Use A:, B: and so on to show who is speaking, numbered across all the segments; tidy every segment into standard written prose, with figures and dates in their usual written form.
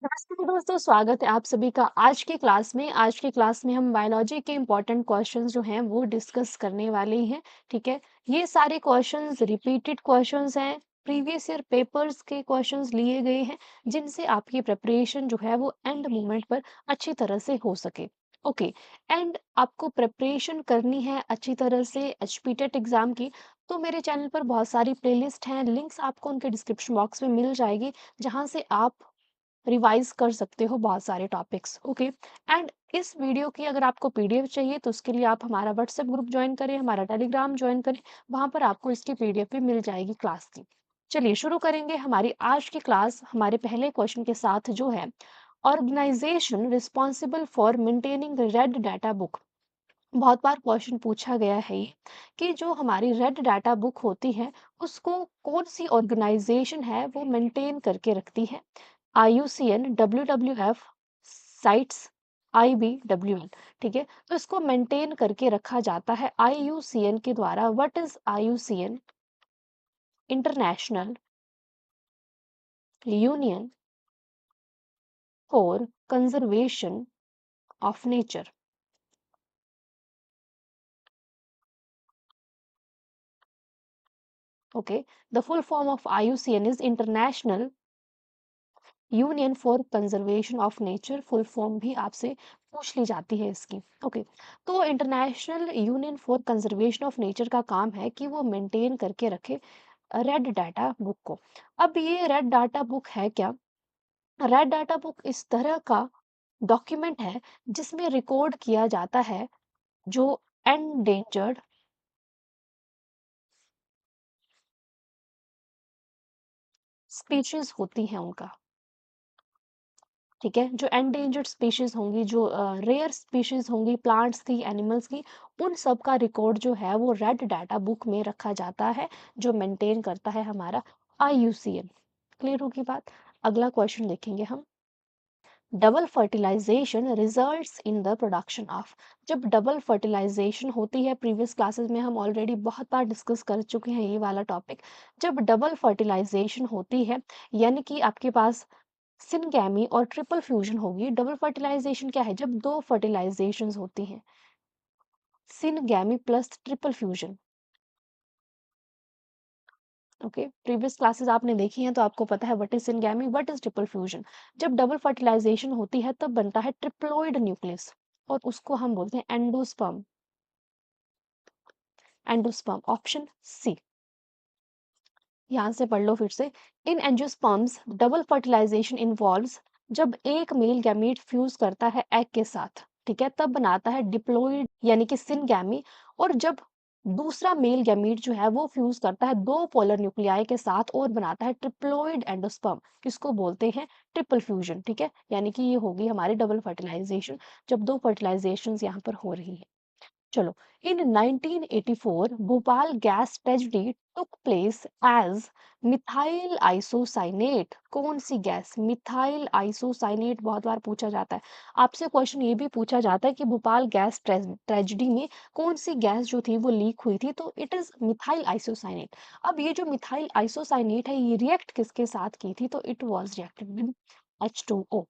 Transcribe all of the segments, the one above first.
A: नमस्ते दोस्तों, स्वागत है आप सभी का आज की क्लास में हम बायोलॉजी के इम्पोर्टेंट क्वेश्चंस जो हैं वो डिस्कस करने वाले हैं। ठीक है, ये सारे क्वेश्चंस रिपीटेड क्वेश्चंस हैं, प्रीवियस ईयर पेपर्स के क्वेश्चंस लिए गए हैं, जिनसे आपकी प्रिपरेशन जो है वो एंड मोमेंट पर अच्छी तरह से हो सके। ओके, एंड आपको प्रिपरेशन करनी है अच्छी तरह से एचपीटेट एग्जाम की, तो मेरे चैनल पर बहुत सारी प्लेलिस्ट हैं, लिंक्स आपको उनके डिस्क्रिप्शन बॉक्स में मिल जाएगी, जहां से आप रिवाइज कर सकते हो बहुत सारे टॉपिक्स। ओके, एंड इस वीडियो की अगर आपको पीडीएफ चाहिए तो उसके लिए आप हमारा व्हाट्सएप ग्रुप ज्वाइन करें, हमारा टेलीग्राम ज्वाइन करें, वहां पर आपको इसकी पीडीएफ भी मिल जाएगी क्लास की। चलिए शुरू करेंगे हमारी आज की क्लास हमारे पहले क्वेश्चन के साथ, जो है organisation responsible for maintaining red data book. बहुत बार क्वेश्चन पूछा गया है ये, कि जो हमारी रेड डाटा बुक होती है उसको कौन सी ऑर्गेनाइजेशन है वो मेंटेन करके रखती है। IUCN, WWF, sites, IBWN। ठीक है, तो इसको मेंटेन करके रखा जाता है IUCN के द्वारा। What is IUCN? International union for conservation of nature. Okay, the full form of IUCN is international union for conservation of nature. Full form भी आपसे पूछ ली जाती है इसकी। ओके, तो international union for conservation of nature का काम है कि वो मेंटेन करके रखे रेड डाटा बुक को। अब ये रेड डाटा बुक है क्या? रेड डाटा बुक इस तरह का डॉक्यूमेंट है जिसमें रिकॉर्ड किया जाता है जो एंडेंजर्ड स्पीशीज होती हैं उनका। ठीक है, जो एंडेंजर्ड स्पीशीज होंगी, जो रेयर स्पीशीज होंगी, प्लांट्स की, एनिमल्स की, उन सब का रिकॉर्ड जो है वो रेड डाटा बुक में रखा जाता है, जो मेंटेन करता है हमारा IUCN। क्लियर होगी बात? अगला क्वेश्चन देखेंगे हम। Double fertilisation results in the production of. जब डबल फर्टिलाइजेशन होती है, प्रीवियस क्लासेस में हम ऑलरेडी बहुत बार डिस्कस कर चुके हैं ये वाला टॉपिक। जब डबल फर्टिलाइजेशन होती है, यानी कि आपके पास सिनगैमी और ट्रिपल फ्यूजन होगी। डबल फर्टिलाइजेशन क्या है? जब दो फर्टिलाइजेशंस होती हैं, syngamy plus triple fusion. Okay, previous classes आपने देखी हैं तो आपको पता है what is syngamy, what is triple fusion. जब डबल फर्टिलाइजेशन होती है तब बनता है ट्रिप्लोइड न्यूक्लियस, और उसको हम बोलते हैं एंडोस्पर्म। Endosperm, option C. ध्यान से पढ़ लो फिर से। In angiosperms double fertilisation involves, जब एक मेल गैमीट फ्यूज करता है एग के साथ, ठीक है, तब बनाता है डिप्लॉइड यानी कि सिनगैमी। और जब दूसरा मेल गैमीट जो है वो फ्यूज करता है दो पोलर न्यूक्लियाई के साथ और बनाता है ट्रिप्लोइड एंडोस्पर्म, किसको बोलते हैं? Triple fusion. ठीक है, यानी कि ये होगी हमारी डबल फर्टिलाइजेशन, जब दो फर्टिलाइजेशन यहाँ पर हो रही है। चलो, in 1984 Bhopal gas tragedy took place as methyl isocyanate. कौन सी गैस? मिथाइल आइसोसाइनेट बहुत बार पूछा जाता है। आपसे क्वेश्चन ये भी पूछा जाता है कि भोपाल गैस ट्रेजेडी में कौन सी गैस जो थी वो लीक हुई थी, तो इट इज मिथाइल आइसोसाइनेट। अब ये जो मिथाइल आइसोसाइनेट है ये रिएक्ट किसके साथ की थी? तो it was reacted with H2O।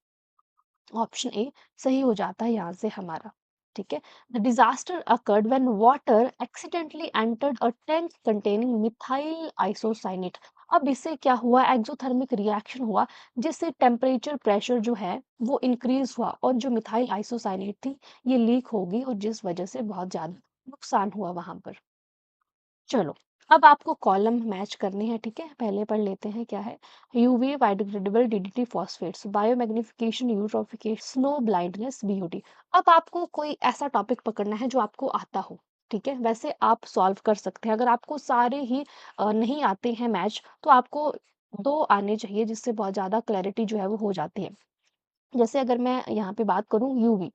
A: Option A सही हो जाता है यहाँ से हमारा। ठीक है, the disaster occurred when water accidentally entered a tank containing methyl isocyanate. अब इससे क्या हुआ? एक्सोथर्मिक रिएक्शन हुआ, जिससे टेम्परेचर प्रेशर जो है वो इंक्रीज हुआ, और जो मिथाइल आइसोसाइनेट थी ये लीक होगी, और जिस वजह से बहुत ज्यादा नुकसान हुआ वहां पर। चलो, अब आपको कॉलम मैच करने हैं। ठीक है, पहले पढ़ लेते हैं क्या है। UV, biodegradable, DDT, phosphates, biomagnification, eutrophication, snow blindness, BOD। अब आपको कोई ऐसा टॉपिक पकड़ना है जो आपको आता हो। ठीक है, वैसे आप सॉल्व कर सकते हैं। अगर आपको सारे ही नहीं आते हैं मैच, तो आपको दो आने चाहिए, जिससे बहुत ज्यादा क्लैरिटी जो है वो हो जाती है। जैसे अगर मैं यहाँ पे बात करूँ यूवी,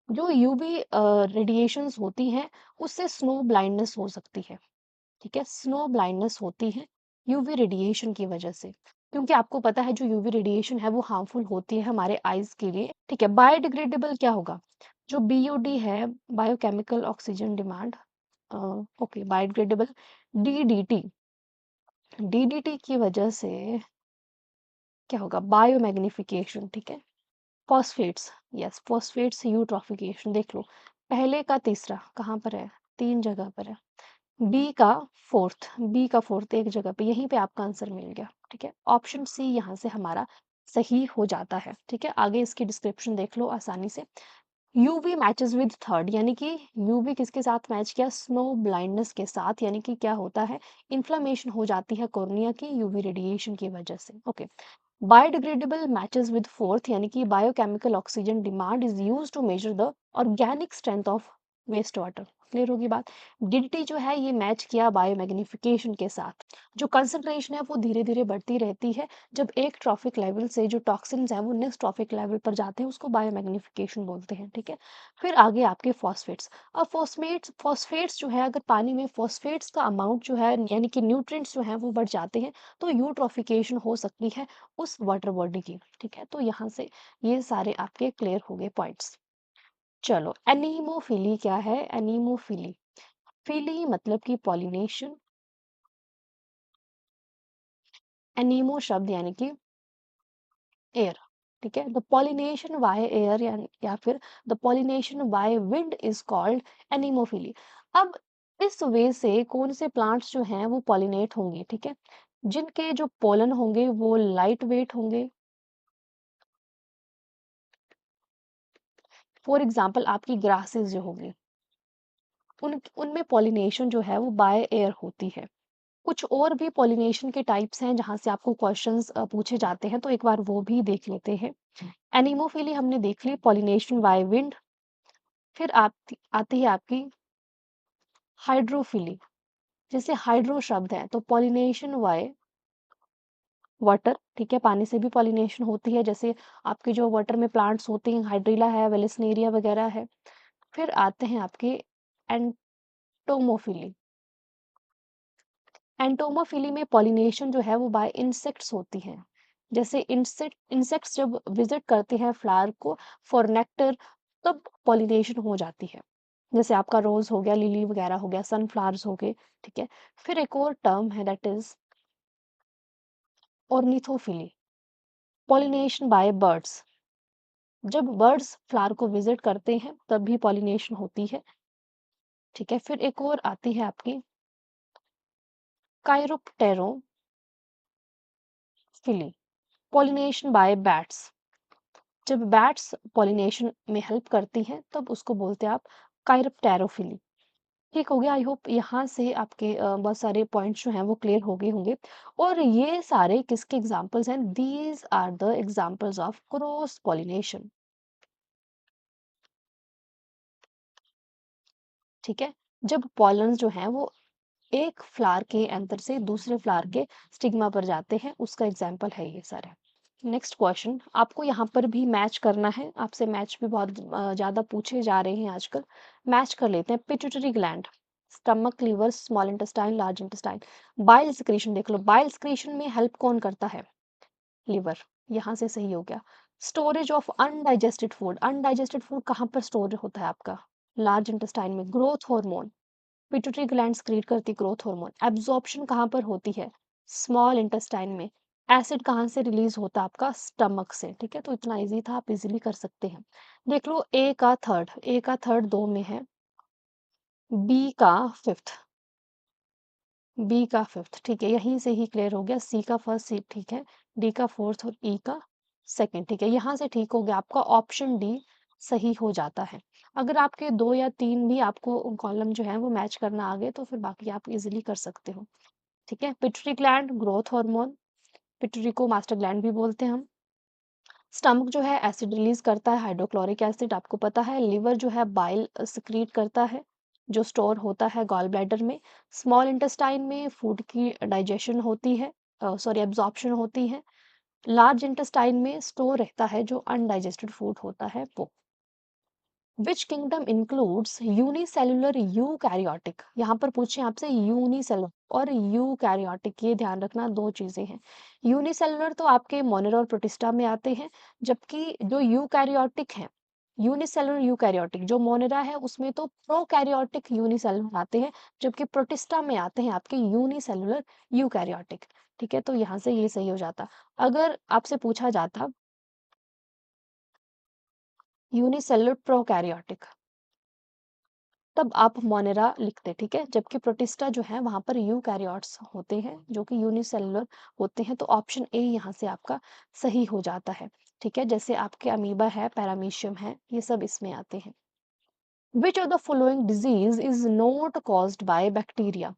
A: जो यूवी रेडिएशंस होती हैं उससे स्नो ब्लाइंडनेस हो सकती है। ठीक है, स्नो ब्लाइंडनेस होती है यूवी रेडिएशन की वजह से, क्योंकि आपको पता है जो यूवी रेडिएशन है वो हार्मफुल होती है हमारे आईज के लिए। ठीक है, बायोडिग्रेडेबल क्या होगा? जो BOD है, biochemical oxygen demand, okay, biodegradable. DDT, DDT की वजह से क्या होगा? बायोमैग्निफिकेशन, ठीक है? Phosphates, yes, phosphates eutrophication. देख लो, पहले का तीसरा कहाँ पर है? 3 जगह पर है। बी का बी का फोर्थ एक जगह पे, यहीं पे आपका आंसर मिल गया, ठीक है? ऑप्शन सी यहाँ से हमारा सही हो जाता है, ठीक है? आगे इसकी डिस्क्रिप्शन देख लो आसानी से। यूवी मैचेस विद थर्ड, यानी कि यूवी किसके साथ मैच किया? स्नो ब्लाइंडनेस के साथ, यानी कि क्या होता है? इन्फ्लेमेशन हो जाती है कॉर्निया की यूवी रेडिएशन की वजह से। Okay. Biodegradable matches with fourth, यानी कि biochemical oxygen demand is use to measure the organic strength of waste water. Clear होगी बात? डीडीटी जो है ये मैच किया बायोमैग्निफिकेशन के साथ। जो कंसंट्रेशन है वो धीरे धीरे बढ़ती रहती है। जब एक ट्रॉफिक लेवल से जो टॉक्सिन्स है वो नेक्स्ट ट्रॉफिक लेवल पर जाते हैं, उसको बायोमैग्निफिकेशन बोलते हैं, ठीक है? फिर आगे आपके फॉस्फेट्स। अब फॉस्फेट्स जो है, अगर पानी में फॉस्फेट्स का अमाउंट जो है, यानी कि न्यूट्रिएंट्स जो है वो बढ़ जाते हैं, तो यूट्रॉफिकेशन हो सकती है उस वाटर बॉडी की, ठीक है? तो यहाँ से ये सारे आपके क्लियर हो गए पॉइंट्स। चलो, एनीमोफिली क्या है? एनीमोफिली, फिली मतलब कि पॉलिनेशन, एनीमो शब्द यानी कि एयर, ठीक है? द पॉलिनेशन बाय एयर या फिर the pollination by wind is called anemophily. अब इस वे से कौन से प्लांट्स जो हैं वो पॉलिनेट होंगे, ठीक है? जिनके जो पोलन होंगे वो लाइट वेट होंगे। फॉर एग्जाम्पल आपकी ग्रासेस जो होंगी, उनमें पॉलिनेशन जो है वो बाय एयर होती है। कुछ और भी पॉलिनेशन के टाइप्स हैं जहाँ से आपको क्वेश्चंस पूछे जाते हैं, तो एक बार वो भी देख लेते हैं। एनिमोफिली हमने देख ली, पॉलिनेशन बाय विंड। फिर आती है आपकी हाइड्रोफिली। जैसे हाइड्रो शब्द है तो पॉलिनेशन बाय वाटर, ठीक है? पानी से भी पॉलिनेशन होती है, जैसे आपके जो वाटर में प्लांट्स होते हैं, हाइड्रिला है, वेलेस्नेरिया वगैरह है। फिर आते हैं आपके एंटोमोफिली। एंटोमोफिली में पॉलिनेशन जो है वो बाय इंसेक्ट्स होती है। जैसे इंसेक्ट्स जब विजिट करते हैं फ्लावर को फॉर नेक्टर, तब पॉलिनेशन हो जाती है। जैसे आपका रोज हो गया, लिली वगैरह हो गया, सनफ्लावर्स हो गए, ठीक है? फिर एक और टर्म है that is ornithophily, pollination by birds. जब बर्ड्स फ्लावर को विजिट करते हैं तब भी पॉलिनेशन होती है, ठीक है? फिर एक और आती है आपकी काइरोप्टेरोफिली, पॉलिनेशन बाय बैट्स। जब बैट्स पॉलिनेशन में हेल्प करती हैं तब उसको बोलते हैं आप काइरोप्टेरोफिली। ठीक हो गया? आई होप यहाँ से आपके बहुत सारे पॉइंट्स जो हैं वो क्लियर हो गए होंगे। और ये सारे किसके एग्जांपल्स हैं? These are the examples of cross pollination, ठीक है? जब पॉलन्स जो हैं वो एक फ्लावर के अंदर से दूसरे फ्लावर के स्टिग्मा पर जाते हैं, उसका एग्जाम्पल है ये सारा। नेक्स्ट क्वेश्चन, आपको यहाँ पर भी मैच करना है, आपसे मैच भी बहुत ज़्यादा पूछे जा रहे हैं आजकल। मैच कर लेते हैं। Pituitary gland, stomach, liver, small intestine, large intestine. Bile secretion देख लो, बाइल सिक्रीशन में हेल्प कौन करता है? लीवर, यहाँ से सही हो गया। Storage of undigested food, undigested food कहाँ पर स्टोर होता है आपका? लार्ज इंटेस्टाइन में। Growth hormone, pituitary gland create करती ग्रोथ हार्मोन। एब्जॉर्प्शन कहाँ पर होती है? स्मॉल इंटेस्टाइन में। एसिड कहाँ से रिलीज होता है? आपका स्टमक से, ठीक है? तो इतना इजी था, आप इजीली कर सकते हैं। देख लो, ए का थर्ड दो में है, बी का फिफ्थ, बी का फिफ्थ, ठीक है? यहीं से ही क्लियर हो गया। सी का फर्स्ट, सी ठीक है, डी का फोर्थ और ई का सेकंड, ठीक है? यहाँ से ठीक हो गया, आपका ऑप्शन डी सही हो जाता है। अगर आपके दो या तीन भी आपको कॉलम जो है वो मैच करना आ गए तो फिर बाकी आप इजीली कर सकते हो, ठीक है? Pituitary gland growth hormone, pituitary को मास्टर ग्लैंड भी बोलते हैं हम। स्टमक जो है एसिड रिलीज करता है, हाइड्रोक्लोरिक एसिड, आपको पता है। लिवर जो है बाइल सिक्रीट करता है, जो स्टोर होता है गॉल ब्लैडर में। स्मॉल इंटेस्टाइन में फूड की डाइजेशन होती है, सॉरी एब्जॉर्प्शन होती है। लार्ज इंटेस्टाइन में स्टोर रहता है जो अनडाइजेस्टेड फूड होता है वो। Which kingdom includes unicellular eukaryotic, यहाँ पर पूछे आपसे यूनिसेलुलर और यूकैरियोटिक, ये ध्यान रखना, दो चीजें हैं। यूनिसेलुलर तो आपके मोनर और प्रोटिस्टा में आते हैं, जबकि जो यूकैरियोटिक है, यूनिसेलुलर यूकैरियोटिक, जो मोनेरा है उसमें तो प्रोकैरियोटिक यूनिसेलुलर आते हैं, जबकि प्रोटिस्टा में आते हैं आपके यूनिसेलुलर यूकैरियोटिक, ठीक है? तो यहाँ से ये सही हो जाता। अगर आपसे पूछा जाता यूनिसेलुलर प्रोकैरियोटिक, तब आप मोनेरा लिखते, ठीक है? जबकि प्रोटिस्टा जो है वहाँ पर यूकैरियोट्स होते हैं जो कि यूनिसेलुलर होते हैं, तो ऑप्शन ए यहाँ से आपका सही हो जाता है, ठीक है? जैसे आपके अमीबा है, पैरामीशियम है, ये सब इसमें आते हैं। Which of the following disease is not caused by bacteria?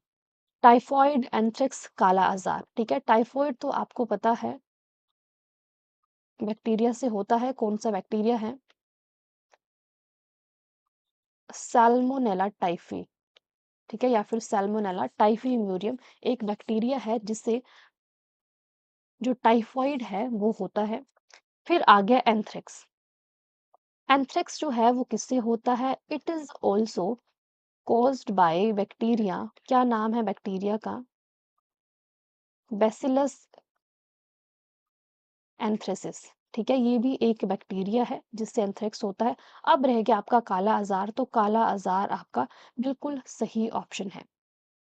A: Typhoid, anthrax, काला आजार, ठीक है? टाइफॉइड तो आपको पता है बैक्टीरिया से होता है, कौन सा बैक्टीरिया है? सैल्मोनेला टाइफी, ठीक है? या फिर सैल्मोनेला टाइफीम्यूरियम एक बैक्टीरिया है जिससे जो टाइफॉइड है वो होता है। फिर आ गया एंथ्रेक्स। एंथ्रेक्स जो है वो किससे होता है? It is also caused by bacteria. क्या नाम है बैक्टीरिया का? बैसिलस एंथ्रेसिस, ठीक है? ये भी एक बैक्टीरिया है जिससे एंथ्रेक्स होता है। अब रह गया आपका काला आजार, तो काला आजार आपका बिल्कुल सही ऑप्शन है।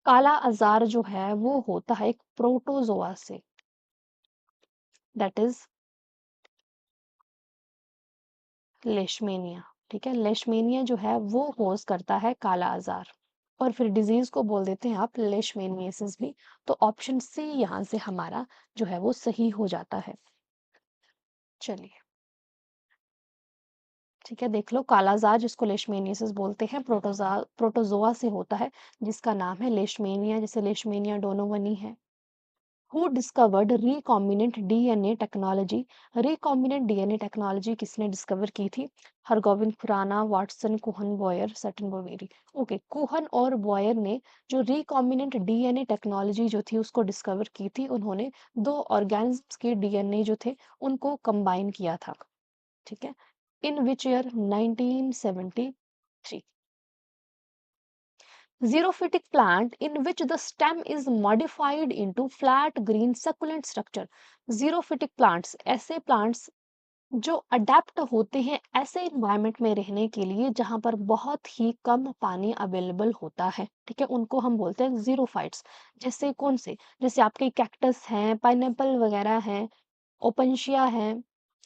A: काला आजार जो है वो होता है एक प्रोटोजोआ से, दैट इज लेशमेनिया, ठीक है? लेशमेनिया जो है वो कोज करता है काला आजार, और फिर डिजीज को बोल देते हैं आप लेशमेनियासिस भी। तो ऑप्शन सी यहाँ से हमारा जो है वो सही हो जाता है। चलिए, ठीक है, देख लो, कालाजार जिसको लेशमेनियासिस बोलते हैं प्रोटोजोआ से होता है जिसका नाम है लेशमेनिया, जैसे लेशमेनिया डोनोवनी है। Who discovered recombinant DNA technology? Recombinant DNA technology किसने डिस्कवर की थी? Hargovind Khurana, Watson, कुहन, Boyer, Sutton, Boveri. Okay, कुहन और बॉयर ने जो रिकॉम्बिनेंट डीएनए टेक्नोलॉजी जो थी उसको डिस्कवर की थी। उन्होंने दो ऑर्गेनिज्म्स के डीएनए जो थे उनको कंबाइन किया था, ठीक है? इन which year? 1973। Xerophytic plant in which the stem is modified into flat green succulent structure. Xerophytic plants ऐसे plants जो अडेप्ट होते हैं ऐसे इन्वायरमेंट में रहने के लिए जहां पर बहुत ही कम पानी अवेलेबल होता है, ठीक है? उनको हम बोलते हैं जीरोफाइट्स। जैसे कौन से? जैसे आपके कैक्टस हैं, पाइनएप्पल वगैरह हैं, ओपनशिया है,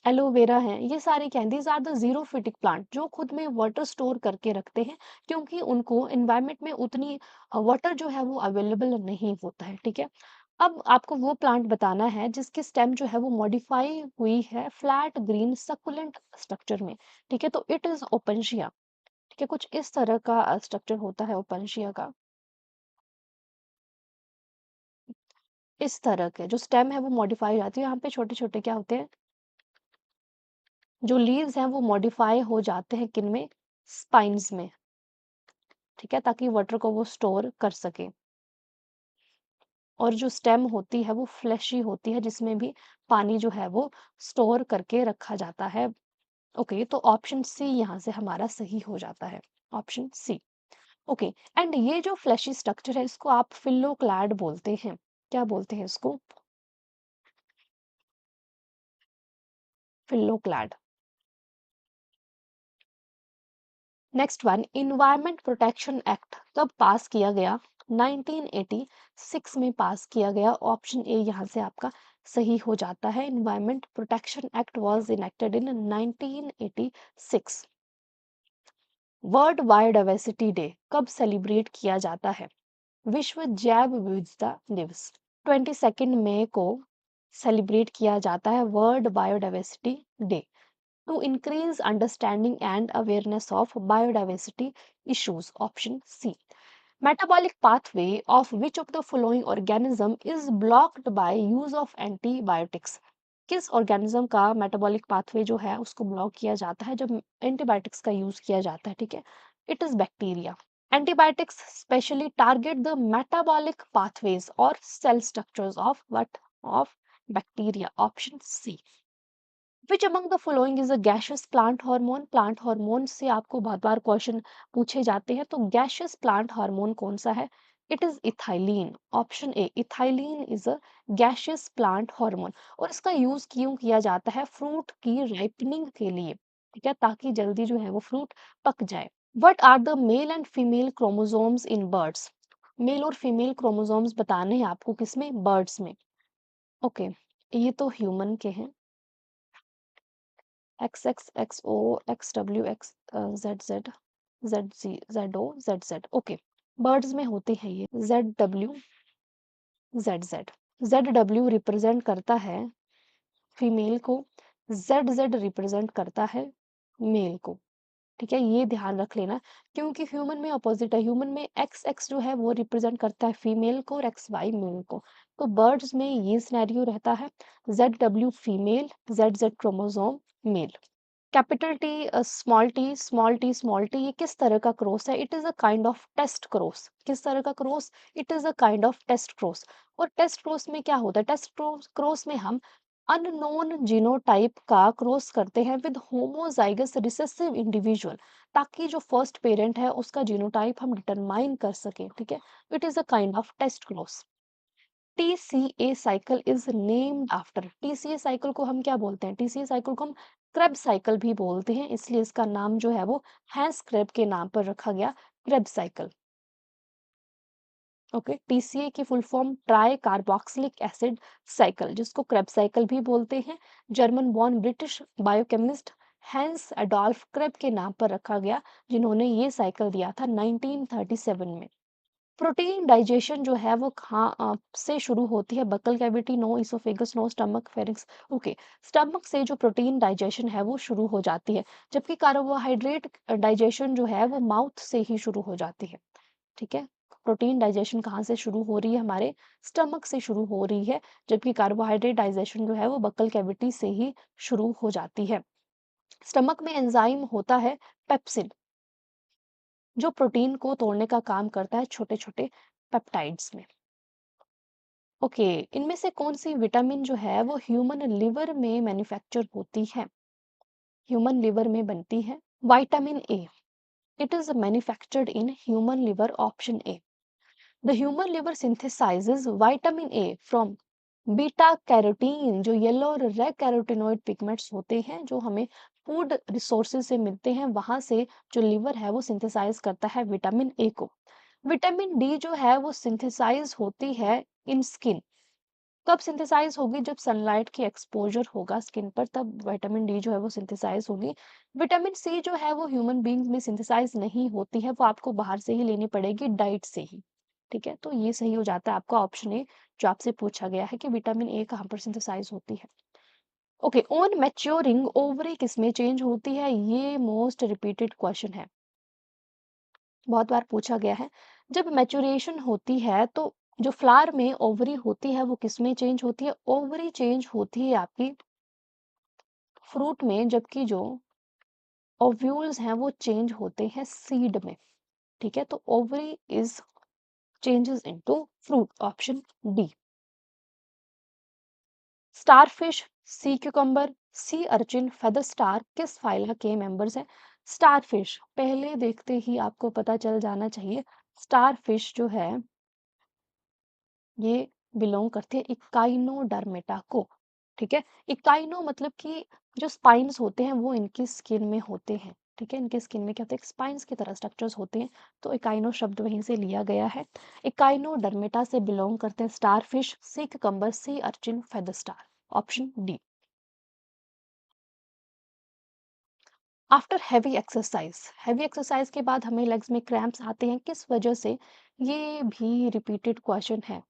A: एलोवेरा है, ये सारे क्या हैं? These are the xerophytic plant जो खुद में वाटर स्टोर करके रखते हैं, क्योंकि उनको एनवायरनमेंट में उतनी वाटर जो है वो अवेलेबल नहीं होता है, ठीक है? अब आपको वो प्लांट बताना है जिसकी स्टेम जो है वो मॉडिफाई हुई है फ्लैट ग्रीन सक्कुलेंट स्ट्रक्चर में, ठीक है? तो इट इज ओपनशिया, ठीक है? कुछ इस तरह का स्ट्रक्चर होता है ओपनशिया का। इस तरह के जो स्टेम है वो मॉडिफाई हो जाती है, यहाँ पे छोटे छोटे क्या होते हैं, जो लीव्स हैं वो मॉडिफाई हो जाते हैं किन में? स्पाइन्स में, ठीक है? ताकि वाटर को वो स्टोर कर सके। और जो स्टेम होती है वो फ्लैशी होती है जिसमें भी पानी जो है वो स्टोर करके रखा जाता है। ओके, तो ऑप्शन सी यहाँ से हमारा सही हो जाता है, ऑप्शन सी। ओके, एंड ये जो फ्लैशी स्ट्रक्चर है इसको आप फिल्लोक्लैड बोलते हैं। क्या बोलते हैं इसको? Phylloclade. Next one, environment protection act कब पास किया गया? 1986 में पास किया गया, ऑप्शन ए यहाँ से आपका सही हो जाता है। Environment protection act was enacted in 1986। World biodiversity day कब सेलिब्रेट किया जाता है? विश्व जैव विविधता दिवस 22 मई को सेलिब्रेट किया जाता है world biodiversity day, to increase understanding and awareness of biodiversity issues. Option C. Metabolic pathway of which of the following organism is blocked by use of antibiotics? किस ऑर्गेनिज्म का मेटाबॉलिक पाथवे जो है उसको block किया जाता है जब antibiotics का यूज किया जाता है, ठीक है? It is bacteria. Antibiotics specially target the metabolic pathways or cell structures of what? Of bacteria. Option C. Which among the following is a gaseous plant hormone? Plant hormone से आपको बहुत बार क्वेश्चन पूछे जाते हैं, तो गैशियस प्लांट हार्मोन कौन सा है? It is ethylene, option A. Ethylene is a gaseous plant hormone, और इसका यूज क्यों किया जाता है? फ्रूट की राइपनिंग के लिए, ठीक है? ताकि जल्दी जो है वो फ्रूट पक जाए। What are the male and female chromosomes in birds? Male और फीमेल क्रोमोसोम्स बताने हैं आपको, किसमें? बर्ड्स में। ओके, ये तो ह्यूमन के हैं, X X X O X W X Z Z Z G Z O Z Z. Okay, birds में होते हैं ये Z W Z Z. Z W represent करता है फीमेल को, जेड जेड रिप्रेजेंट करता है मेल को। ठीक है, ये ध्यान रख लेना, क्योंकि ह्यूमन में अपोजिट है, ह्यूमन में एक्स एक्स जो है वो रिप्रेजेंट करता है फीमेल को और एक्स वाई मेल को। तो बर्ड्स में ये सिनेरियो रहता है, Z W female, Z Z chromosome male. Capital T small T small T small T, ये किस तरह का क्रॉस है? It is a kind of test cross. किस तरह का cross? It is a kind of test cross. और test cross में क्या होता है? टेस्ट क्रॉस में हम अननोन जीनोटाइप का क्रॉस करते हैं विद होमोजाइगस रिसेसिव इंडिविजुअल, ताकि जो फर्स्ट पेरेंट है उसका जीनोटाइप हम डिटरमाइन कर सकें। ठीक है, it is a kind of test cross. TCA cycle is named after, TCA cycle को हम क्या बोलते हैं? टीसीए साइकिल को हम क्रेब्स साइकिल भी बोलते हैं, इसलिए इसका नाम जो है वो हैंस क्रेब के नाम पर रखा गया, क्रेब्स साइकिल। ओके, टीसीए की full form tricarboxylic acid cycle, जिसको क्रेब्स साइकिल भी बोलते हैं, German born British biochemist Hans Adolf Kreb के नाम पर रखा गया, जिन्होंने ये साइकिल दिया था 1937 में। प्रोटीन डाइजेशन जो है वो कहाँ से शुरू होती है? Buccal cavity, no oesophagus, no stomach, pharynx. Okay, stomach से जो प्रोटीन डाइजेशन है वो शुरू हो जाती है, जबकि कार्बोहाइड्रेट डाइजेशन जो है वो माउथ से ही शुरू हो जाती है। ठीक है, प्रोटीन डाइजेशन कहाँ से शुरू हो रही है? हमारे स्टमक से शुरू हो रही है, जबकि कार्बोहाइड्रेट डाइजेशन जो है वो बकल कैविटी से ही शुरू हो जाती है। स्टमक में एंजाइम होता है पेप्सिन, जो प्रोटीन को तोड़ने का काम करता है छोटे छोटे पेप्टाइड्स में। ओके, इनमें से कौन सी विटामिन जो है वो ह्यूमन लिवर में मैन्युफैक्चर होती है? ह्यूमन लिवर में बनती है vitamin A, it is manufactured in human liver, option A. The human liver synthesises vitamin A from beta carotene, जो येलो और रेड कैरोटीनॉइड पिगमेंट्स होते हैं जो हमें फूड रिसोर्सेज से मिलते हैं, वहां से जो लिवर है वो सिंथेसाइज करता है विटामिन ए को। विटामिन डी जो है वो सिंथेसाइज होती है इन स्किन। कब सिंथेसाइज होगी? जब सनलाइट की एक्सपोजर होगा स्किन पर, तब विटामिन डी जो है वो सिंथेसाइज होगी। विटामिन सी जो है वो ह्यूमन बींग्स में सिंथेसाइज नहीं होती है, वो आपको बाहर से ही लेनी पड़ेगी, डाइट से ही। ठीक है, तो ये सही हो जाता है आपका ऑप्शन ए, जो आपसे पूछा गया है कि विटामिन ए कहाँ पर सिंथेसाइज होती है। ओके, ऑन मैच्योरिंग ओवरी किसमें चेंज होती है? ये मोस्ट रिपीटेड क्वेश्चन है, बहुत बार पूछा गया है। जब मैच्योरेशन होती है तो जो फ्लावर में ओवरी होती है वो किसमें चेंज होती है? ओवरी चेंज होती है आपकी फ्रूट में, जबकि जो ओव्यूल्स हैं वो चेंज होते हैं सीड में। ठीक है, तो ovary is changes into fruit, option D. Starfish, sea cucumber, sea urchin, feather star किस फाइला के मेंबर्स हैं? स्टारफिश, पहले देखते ही आपको पता चल जाना चाहिए, स्टारफिश जो है ये बिलोंग करती है इकाइनोडर्मेटा को। ठीक है, इकाइनो मतलब कि जो स्पाइन्स होते हैं वो इनकी स्किन में होते हैं। ठीक है, इनके स्किन में क्या होता है? स्पाइन्स की तरह स्ट्रक्चर्स होते हैं, तो इकाइनो शब्द वहीं से लिया गया है। इकाइनोडर्मेटा से बिलोंग करते हैं स्टारफिश, सी cucumber, सी urchin, feather star, option D. After heavy exercise के बाद हमें लेग्स में क्रैम्प्स आते हैं, किस वजह से? ये भी रिपीटेड क्वेश्चन है,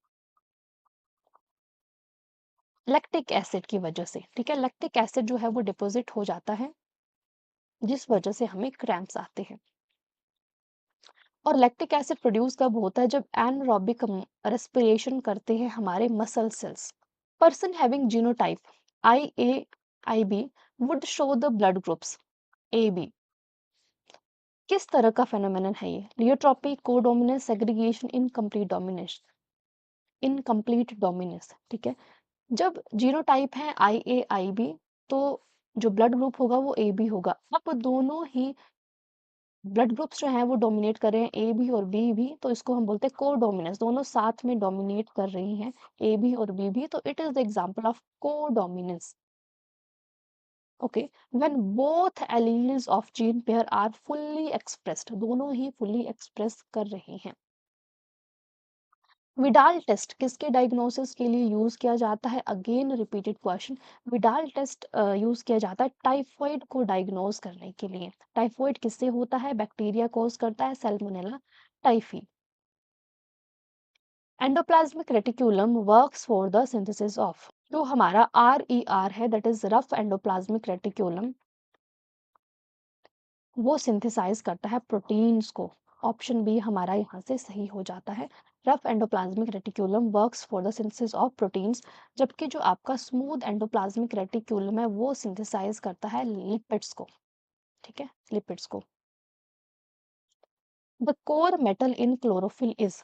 A: लैक्टिक एसिड की वजह से। ठीक है, लैक्टिक एसिड जो है वो डिपॉजिट हो जाता है, जिस वजह से हमें क्रैम्प्स आते हैं। और लैक्टिक एसिड प्रोड्यूस कब होता है? जब एनरोबिक रेस्पिरेशन करते हैं हमारे muscle cells. Person having genotype I A I B would show the blood groups A B, किस तरह का फेनोमेनन है ये? Pleiotropy, codominance, segregation, incomplete dominance. ठीक है, जब जीनोटाइप है आई ए आई बी, तो जो ब्लड ग्रुप होगा वो ए बी होगा। अब दोनों ही ब्लड ग्रुप्स जो हैं वो डोमिनेट कर रहे हैं, ए बी और बी भी, तो इसको हम बोलते हैं को डोमिनेंस, दोनों साथ में डोमिनेट कर रही हैं, ए बी और बी भी, तो it is the example of codominance. Okay, when both alleles of gene pair are fully expressed, दोनों ही फुल्ली एक्सप्रेस कर रहे हैं। विडाल टेस्ट किसके डायग्नोसिस के लिए यूज किया जाता है? Again repeated question. Widal test use किया जाता है टाइफॉइड को डायग्नोज करने के लिए। टाइफॉइड किससे होता है? बैक्टीरिया कॉज करता है, Salmonella typhi. Endoplasmic reticulum works for the synthesis of, जो हमारा RER है, that is rough endoplasmic reticulum, वो सिंथेसाइज करता है प्रोटीन्स को। ऑप्शन बी हमारा यहाँ से सही हो जाता है। Rough endoplasmic reticulum works for the synthesis of proteins, जबकि जो आपका स्मूथ एंडोप्लाज्मिक रेटिक्यूलम है वो सिंथेसाइज करता है लिपिड्स को। ठीक है, लिपिड्स को। The core metal in chlorophyll is,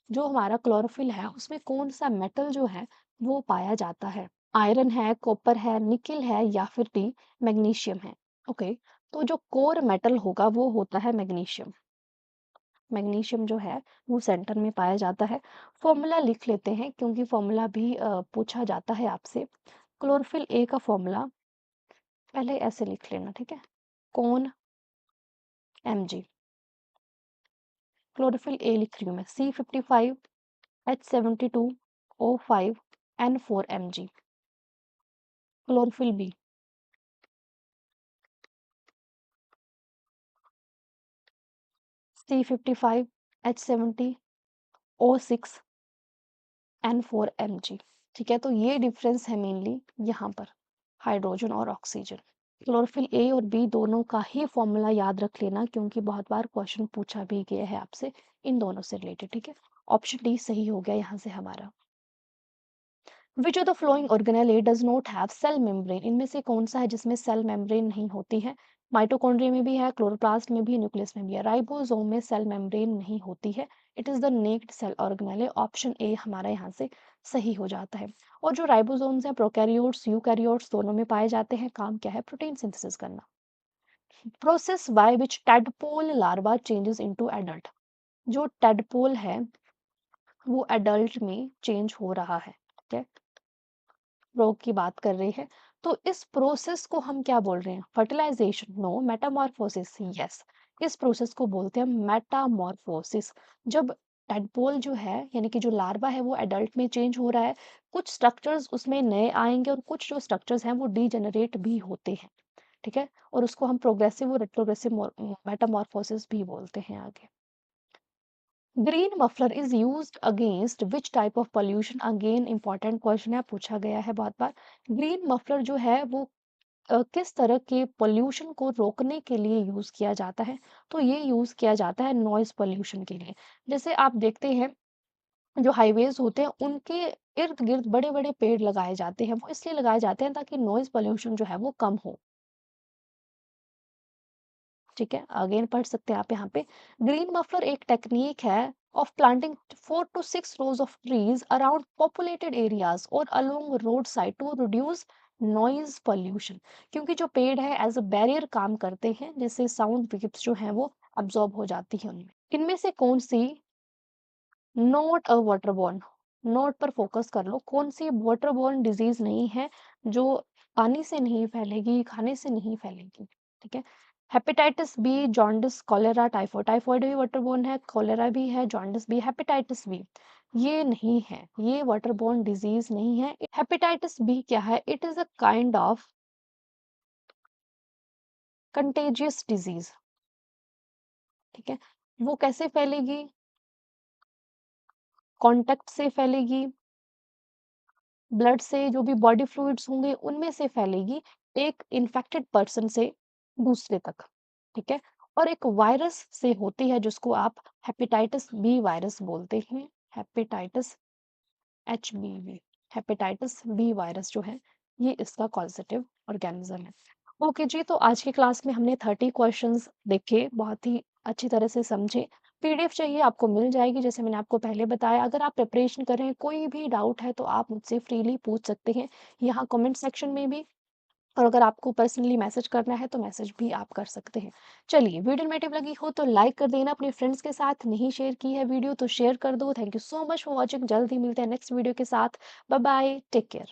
A: जो हमारा क्लोरोफिल है उसमें कौन सा मेटल जो है वो पाया जाता है? आयरन है, कॉपर है, निकेल है, या फिर टी मैग्नीशियम है। ओके, तो जो कोर मेटल होगा वो होता है मैग्नीशियम। मैग्नीशियम जो है वो सेंटर में पाया जाता है। फॉर्मूला लिख लेते हैं क्योंकि फॉर्मूला भी पूछा जाता है आपसे। क्लोरोफिल ए का फॉर्मूला पहले ऐसे लिख लेना, ठीक है, कौन mg। क्लोरोफिल ए लिख रही हूँ मैं, C55H72O5N4 mg। Chlorophyll B C55H70O6N4 mg। ठीक है, तो ये डिफरेंस है मेनली यहाँ पर, हाइड्रोजन और ऑक्सीजन। क्लोरोफिल ए और बी दोनों का ही फॉर्मूला याद रख लेना क्योंकि बहुत बार क्वेश्चन पूछा भी गया है आपसे इन दोनों से रिलेटेड। ठीक है, ऑप्शन डी सही हो गया यहाँ से हमारा। Which of the following organelle does not have cell membrane, इनमें से कौन सा है जिसमें सेल मेम्ब्रेन नहीं होती है? माइटोकॉन्ड्रिया में भी है, क्लोरोप्लास्ट में भी है, न्यूक्लियस में भी है। राइबोसोम में सेल मेम्ब्रेन नहीं होती है, it is the naked cell organelle. Option A हमारा यहाँ से सही हो जाता है। और जो राइबोसोम्स हैं प्रोकैरियोट्स यूकैरियोट्स दोनों में पाए जाते हैं, काम क्या है? प्रोटीन सिंथेसिस करना। Process by which tadpole larva changes into adult, जो टैडपोल है वो एडल्ट में चेंज हो रहा है। ठीक है, रोग की बात कर रहे हैं, तो इस प्रोसेस को हम क्या बोल रहे हैं? फर्टिलाइजेशन? नो। मेटामॉर्फोसिस? यस। इस प्रोसेस को बोलते हैं मेटामॉर्फोसिस। जब टैडपोल जो है यानी कि जो लार्वा है वो एडल्ट में चेंज हो रहा है, कुछ स्ट्रक्चर्स उसमें नए आएंगे और कुछ जो स्ट्रक्चर्स हैं वो डीजेनरेट भी होते हैं। ठीक है, और उसको हम प्रोग्रेसिव और रेट्रोग्रेसिव मेटामॉर्फोसिस भी बोलते हैं आगे। Green muffler is used against which type of pollution? Again important question है, पूछा गया है बहुत बार। ग्रीन मफलर जो है वो किस तरह के पोल्यूशन को रोकने के लिए यूज किया जाता है? तो ये यूज किया जाता है नॉइज पोल्यूशन के लिए। जैसे आप देखते हैं जो हाईवेज होते हैं उनके इर्द गिर्द बड़े बड़े पेड़ लगाए जाते हैं, वो इसलिए लगाए जाते हैं ताकि नॉइज पोल्यूशन जो है वो कम हो। ठीक है, अगेन पढ़ सकते हैं आप यहाँ पे। ग्रीन मफलर एक टेक्निक है of planting 4 to 6 rows of trees around populated areas और along road side to reduce noise pollution, क्योंकि जो पेड़ है एज अ बैरियर काम करते हैं, जैसे साउंड वेव्स जो है वो अब्सॉर्ब हो जाती है उनमें। इनमें से कौन सी नॉट अ वाटरबॉर्न, नोट पर फोकस कर लो, कौन सी वाटरबॉर्न डिजीज नहीं है जो पानी से नहीं फैलेगी, खाने से नहीं फैलेगी? ठीक है, hepatitis B, jaundice, cholera, typhoid. Typhoid भी वाटरबॉर्न है, कॉलेरा भी है, जॉन्डिस भी, हेपेटाइटिस बी ये नहीं है, ये वाटरबॉर्न डिजीज नहीं है। हेपेटाइटिस बी क्या है? It is a kind of contagious disease. ठीक है, वो कैसे फैलेगी? कॉन्टेक्ट से फैलेगी, ब्लड से, जो भी बॉडी फ्लूइड्स होंगे उनमें से फैलेगी, एक इन्फेक्टेड पर्सन से दूसरे तक। ठीक है, और एक वायरस से होती है जिसको आप हेपेटाइटिस बी वायरस बोलते हैं। Hepatitis HBV, hepatitis B virus जो है ये इसका कॉजेटिव ऑर्गेनिज्म है। ओके जी, तो आज की क्लास में हमने 30 क्वेश्चंस देखे, बहुत ही अच्छी तरह से समझे। पीडीएफ चाहिए आपको मिल जाएगी, जैसे मैंने आपको पहले बताया। अगर आप प्रिपरेशन कर रहे हैं, कोई भी डाउट है तो आप मुझसे फ्रीली पूछ सकते हैं यहाँ कमेंट सेक्शन में भी, और अगर आपको पर्सनली मैसेज करना है तो मैसेज भी आप कर सकते हैं। चलिए, वीडियो इन्फॉर्मेटिव लगी हो तो लाइक कर देना, अपने फ्रेंड्स के साथ नहीं शेयर की है वीडियो तो शेयर कर दो। Thank you so much for watching, जल्द ही मिलते हैं नेक्स्ट वीडियो के साथ। Bye bye, take care.